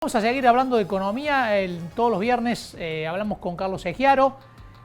Vamos a seguir hablando de economía. Todos los viernes hablamos con Carlos Egiaro,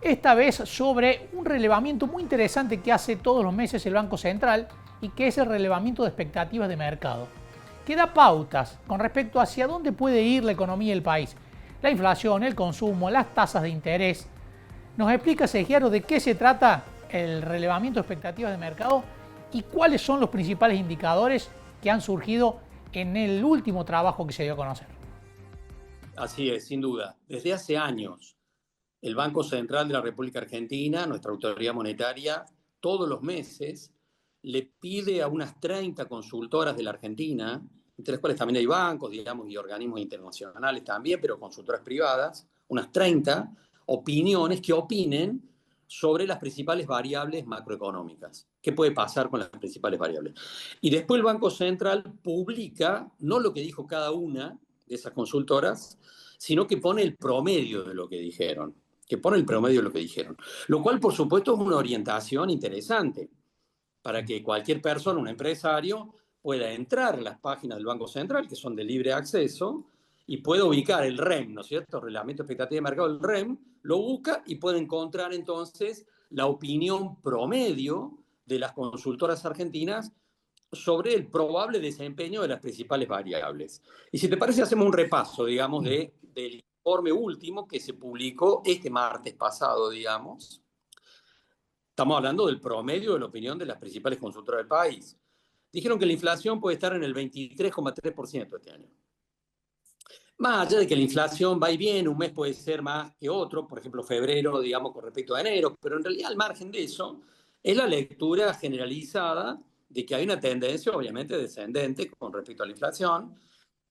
esta vez sobre un relevamiento muy interesante que hace todos los meses el Banco Central y que es el relevamiento de expectativas de mercado, que da pautas con respecto a hacia dónde puede ir la economía del país. La inflación, el consumo, las tasas de interés. Nos explica Egiaro de qué se trata el relevamiento de expectativas de mercado y cuáles son los principales indicadores que han surgido en el último trabajo que se dio a conocer. Así es, sin duda. Desde hace años, el Banco Central de la República Argentina, nuestra autoridad monetaria, todos los meses le pide a unas 30 consultoras de la Argentina, entre las cuales también hay bancos, digamos, y organismos internacionales también, pero consultoras privadas, unas 30 opiniones que opinen sobre las principales variables macroeconómicas. ¿Qué puede pasar con las principales variables? Y después el Banco Central publica no lo que dijo cada una de esas consultoras, sino que pone el promedio de lo que dijeron. Lo cual, por supuesto, es una orientación interesante para que cualquier persona, un empresario, pueda entrar a las páginas del Banco Central, que son de libre acceso, y pueda ubicar el REM, ¿no es cierto? El Reglamento de Expectativa de Mercado, el REM, lo busca y puede encontrar entonces la opinión promedio de las consultoras argentinas sobre el probable desempeño de las principales variables. Y si te parece, hacemos un repaso, digamos, del informe último que se publicó este martes pasado, digamos. Estamos hablando del promedio de la opinión de las principales consultoras del país. Dijeron que la inflación puede estar en el 23,3% este año. Más allá de que la inflación va y viene, un mes puede ser más que otro, por ejemplo, febrero, digamos, con respecto a enero, pero en realidad al margen de eso, es la lectura generalizada de que hay una tendencia, obviamente, descendente con respecto a la inflación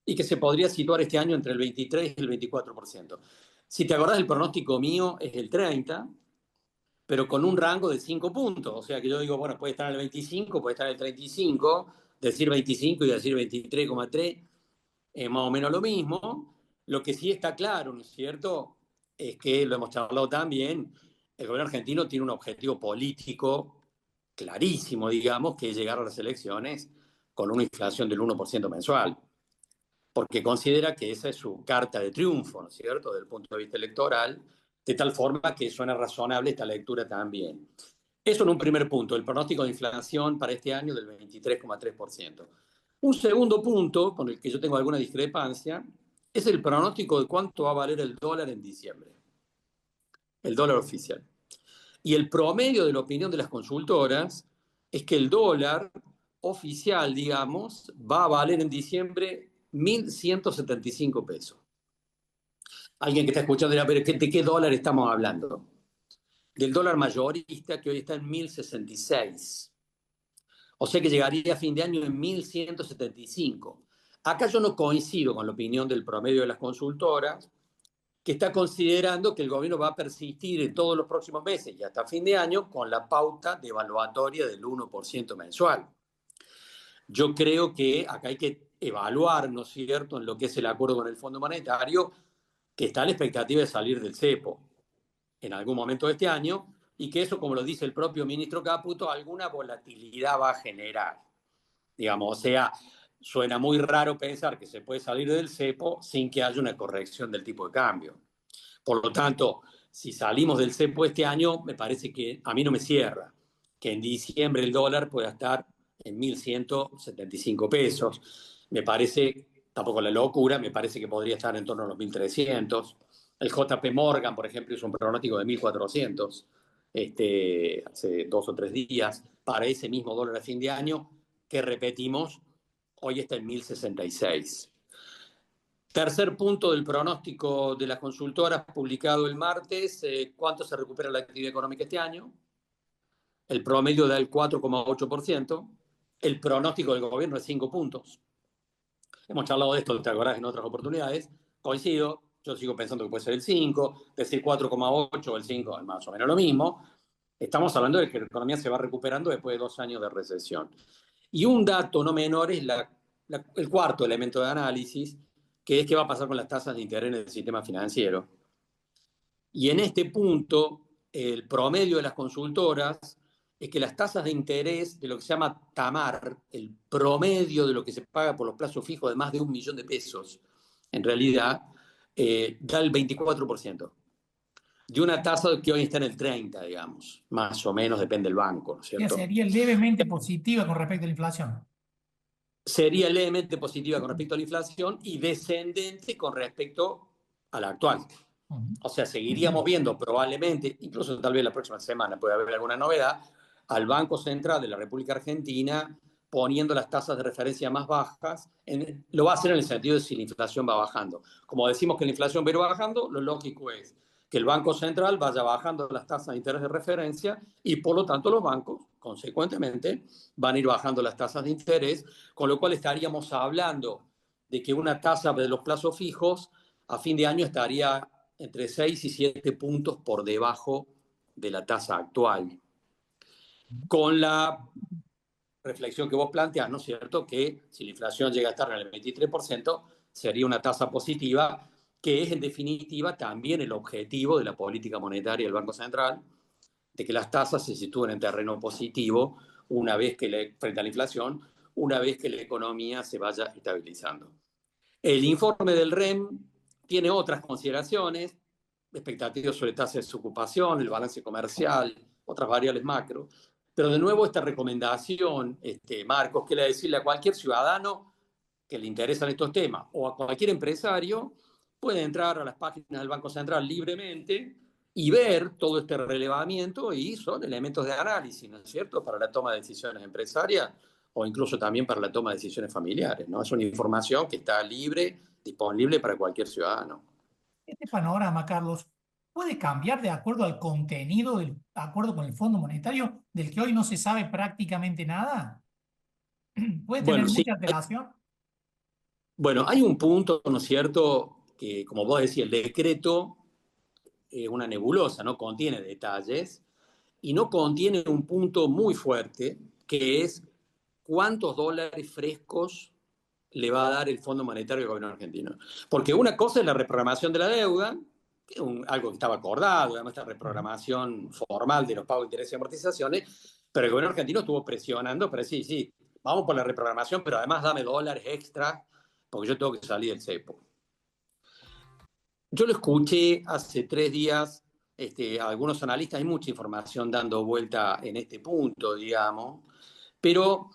y que se podría situar este año entre el 23 y el 24%. Si te acordás, el pronóstico mío es el 30%, pero con un rango de 5 puntos. O sea que yo digo, bueno, puede estar en el 25, puede estar en el 35, decir 25 y decir 23,3 es más o menos lo mismo. Lo que sí está claro, ¿no es cierto? Es que lo hemos charlado también, el gobierno argentino tiene un objetivo político clarísimo, digamos, que es llegar a las elecciones con una inflación del 1% mensual, porque considera que esa es su carta de triunfo, ¿no es cierto?, desde el punto de vista electoral, de tal forma que suena razonable esta lectura también. Eso en un primer punto, el pronóstico de inflación para este año del 23,3%. Un segundo punto, con el que yo tengo alguna discrepancia, es el pronóstico de cuánto va a valer el dólar en diciembre, el dólar oficial. Y el promedio de la opinión de las consultoras es que el dólar oficial, digamos, va a valer en diciembre 1.175 pesos. Alguien que está escuchando dirá, pero ¿de qué dólar estamos hablando? Del dólar mayorista, que hoy está en 1.066. O sea que llegaría a fin de año en 1.175. Acá yo no coincido con la opinión del promedio de las consultoras, que está considerando que el gobierno va a persistir en todos los próximos meses y hasta fin de año con la pauta devaluatoria del 1% mensual. Yo creo que acá hay que evaluar, ¿no es cierto?, en lo que es el acuerdo con el Fondo Monetario, que está la expectativa de salir del cepo en algún momento de este año y que eso, como lo dice el propio ministro Caputo, alguna volatilidad va a generar. Digamos, o sea, suena muy raro pensar que se puede salir del cepo sin que haya una corrección del tipo de cambio. Por lo tanto, si salimos del cepo este año, me parece que a mí no me cierra que en diciembre el dólar pueda estar en 1.175 pesos. Me parece, tampoco la locura, me parece que podría estar en torno a los 1.300. El JP Morgan, por ejemplo, hizo un pronóstico de 1.400 hace 2 o 3 días para ese mismo dólar a fin de año, que repetimos, hoy está en 1.066. Tercer punto del pronóstico de las consultoras publicado el martes, ¿cuánto se recupera la actividad económica este año? El promedio da el 4,8%, el pronóstico del gobierno es 5 puntos. Hemos charlado de esto, te acordás, en otras oportunidades. Coincido, yo sigo pensando que puede ser el 5, decir 4,8 o el 5 es más o menos lo mismo. Estamos hablando de que la economía se va recuperando después de 2 años de recesión. Y un dato no menor es el cuarto elemento de análisis, que es qué va a pasar con las tasas de interés en el sistema financiero. Y en este punto, el promedio de las consultoras es que las tasas de interés de lo que se llama TAMAR, el promedio de lo que se paga por los plazos fijos de más de 1 millón de pesos en realidad, da el 24%. De una tasa que hoy está en el 30, digamos, más o menos, depende del banco, ¿no es cierto? Sería levemente positiva con respecto a la inflación. Sería levemente positiva con respecto a la inflación y descendente con respecto a la actual. O sea, seguiríamos viendo probablemente, incluso tal vez la próxima semana puede haber alguna novedad, al Banco Central de la República Argentina poniendo las tasas de referencia más bajas. Lo va a hacer en el sentido de si la inflación va bajando. Como decimos que la inflación va a ir bajando, lo lógico es que el Banco Central vaya bajando las tasas de interés de referencia y por lo tanto los bancos, consecuentemente, van a ir bajando las tasas de interés, con lo cual estaríamos hablando de que una tasa de los plazos fijos a fin de año estaría entre 6 y 7 puntos por debajo de la tasa actual. Con la reflexión que vos planteás, ¿no es cierto?, que si la inflación llega a estar en el 23%, sería una tasa positiva, que es en definitiva también el objetivo de la política monetaria del Banco Central, de que las tasas se sitúen en terreno positivo una vez que frente a la inflación, una vez que la economía se vaya estabilizando. El informe del REM tiene otras consideraciones, expectativas sobre tasa de desocupación, el balance comercial, otras variables macro. Pero de nuevo esta recomendación, Marcos, que le decirle a cualquier ciudadano que le interesan estos temas o a cualquier empresario, puede entrar a las páginas del Banco Central libremente y ver todo este relevamiento y son elementos de análisis, ¿no es cierto?, para la toma de decisiones empresarias o incluso también para la toma de decisiones familiares, ¿no? Es una información que está libre, disponible para cualquier ciudadano. Este panorama, Carlos, puede cambiar de acuerdo al contenido del acuerdo con el Fondo Monetario, del que hoy no se sabe prácticamente nada. ¿Puede tener Bueno, sí. mucha alteración? Bueno, hay un punto, ¿no es cierto?, que como vos decís, el decreto es una nebulosa, no contiene detalles y no contiene un punto muy fuerte, que es cuántos dólares frescos le va a dar el Fondo Monetario al gobierno argentino. Porque una cosa es la reprogramación de la deuda, que es algo que estaba acordado, además esta reprogramación formal de los pagos de intereses y amortizaciones, pero el gobierno argentino estuvo presionando para decir, sí, vamos por la reprogramación, pero además dame dólares extra, porque yo tengo que salir del cepo. Yo lo escuché hace 3 días, algunos analistas, hay mucha información dando vuelta en este punto, digamos, pero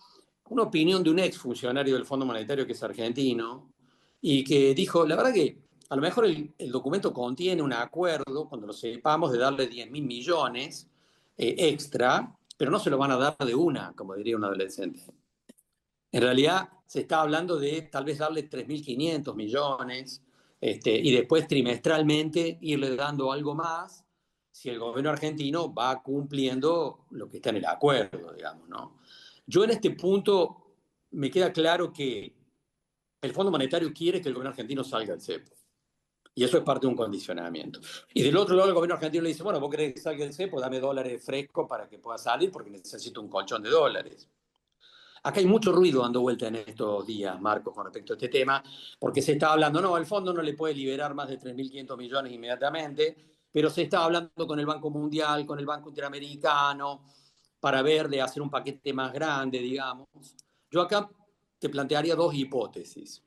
una opinión de un ex funcionario del Fondo Monetario que es argentino y que dijo, la verdad que a lo mejor el documento contiene un acuerdo, cuando lo sepamos, de darle 10.000 millones extra, pero no se lo van a dar de una, como diría un adolescente. En realidad se está hablando de tal vez darle 3.500 millones y después trimestralmente irle dando algo más si el gobierno argentino va cumpliendo lo que está en el acuerdo, digamos, ¿no? Yo en este punto me queda claro que el Fondo Monetario quiere que el gobierno argentino salga del cepo. Y eso es parte de un condicionamiento. Y del otro lado el gobierno argentino le dice, bueno, vos querés que salga del cepo, dame dólares frescos para que pueda salir porque necesito un colchón de dólares. Acá hay mucho ruido dando vuelta en estos días, Marcos, con respecto a este tema, porque se está hablando, no, el fondo no le puede liberar más de 3.500 millones inmediatamente, pero se está hablando con el Banco Mundial, con el Banco Interamericano, para ver de hacer un paquete más grande, digamos. Yo acá te plantearía 2 hipótesis.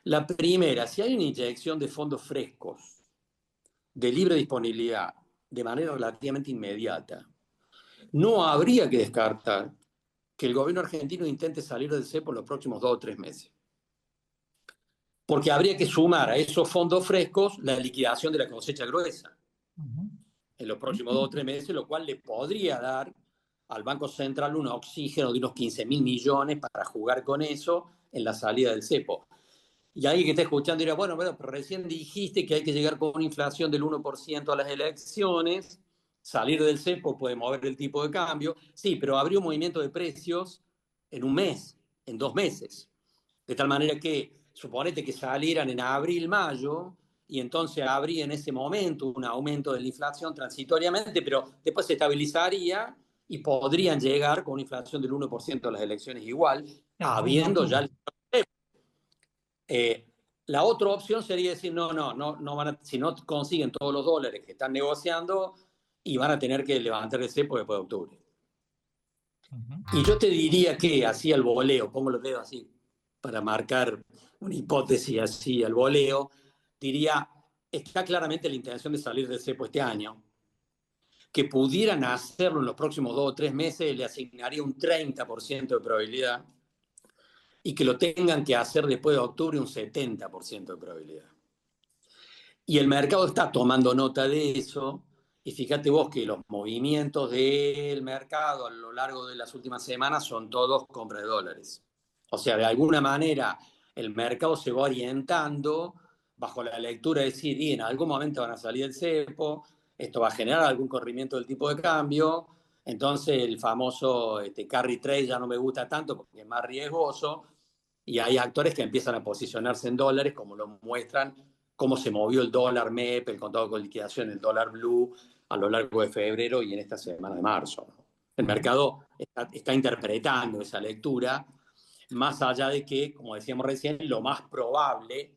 La primera, si hay una inyección de fondos frescos, de libre disponibilidad, de manera relativamente inmediata, no habría que descartar que el gobierno argentino intente salir del cepo en los próximos 2 o 3 meses. Porque habría que sumar a esos fondos frescos la liquidación de la cosecha gruesa en los próximos 2 o 3 meses, lo cual le podría dar al Banco Central un oxígeno de unos 15.000 millones para jugar con eso en la salida del cepo. Y alguien que está escuchando dirá, bueno, pero recién dijiste que hay que llegar con una inflación del 1% a las elecciones, salir del cepo puede mover el tipo de cambio. Sí, pero habría un movimiento de precios en un mes, en 2 meses. De tal manera que, suponete que salieran en abril, mayo, y entonces habría en ese momento un aumento de la inflación transitoriamente, pero después se estabilizaría y podrían llegar con una inflación del 1% a las elecciones igual, habiendo ya... La otra opción sería decir, no van a, si no consiguen todos los dólares que están negociando y van a tener que levantar el cepo después de octubre. Y yo te diría que, así al voleo, pongo los dedos así para marcar una hipótesis así al voleo, diría, está claramente la intención de salir del cepo este año. Que pudieran hacerlo en los próximos 2 o 3 meses, le asignaría un 30% de probabilidad, y que lo tengan que hacer después de octubre un 70% de probabilidad. Y el mercado está tomando nota de eso, y fíjate vos que los movimientos del mercado a lo largo de las últimas semanas son todos compra de dólares. O sea, de alguna manera el mercado se va orientando bajo la lectura de decir, y en algún momento van a salir del cepo, esto va a generar algún corrimiento del tipo de cambio, entonces el famoso carry trade ya no me gusta tanto porque es más riesgoso, y hay actores que empiezan a posicionarse en dólares, como lo muestran cómo se movió el dólar MEP, el contado con liquidación, el dólar blue, a lo largo de febrero y en esta semana de marzo. El mercado está interpretando esa lectura, más allá de que, como decíamos recién, lo más probable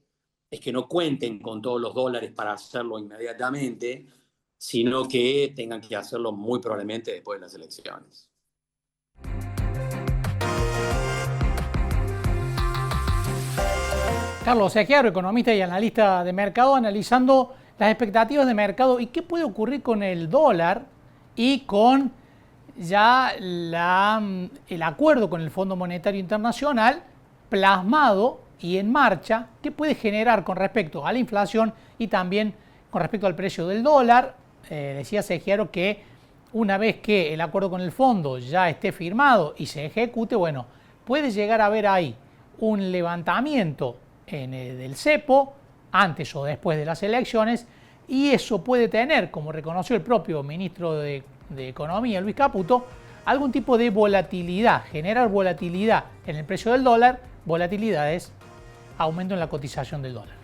es que no cuenten con todos los dólares para hacerlo inmediatamente, sino que tengan que hacerlo muy probablemente después de las elecciones. Carlos Segiaro, economista y analista de mercado, analizando las expectativas de mercado y qué puede ocurrir con el dólar y con ya el acuerdo con el Fondo Monetario Internacional plasmado y en marcha, qué puede generar con respecto a la inflación y también con respecto al precio del dólar. Decía Segiaro que una vez que el acuerdo con el fondo ya esté firmado y se ejecute, bueno, puede llegar a haber ahí un levantamiento del cepo antes o después de las elecciones, y eso puede tener, como reconoció el propio ministro de Economía, Luis Caputo, algún tipo de volatilidad, generar volatilidad en el precio del dólar. Volatilidad es aumento en la cotización del dólar.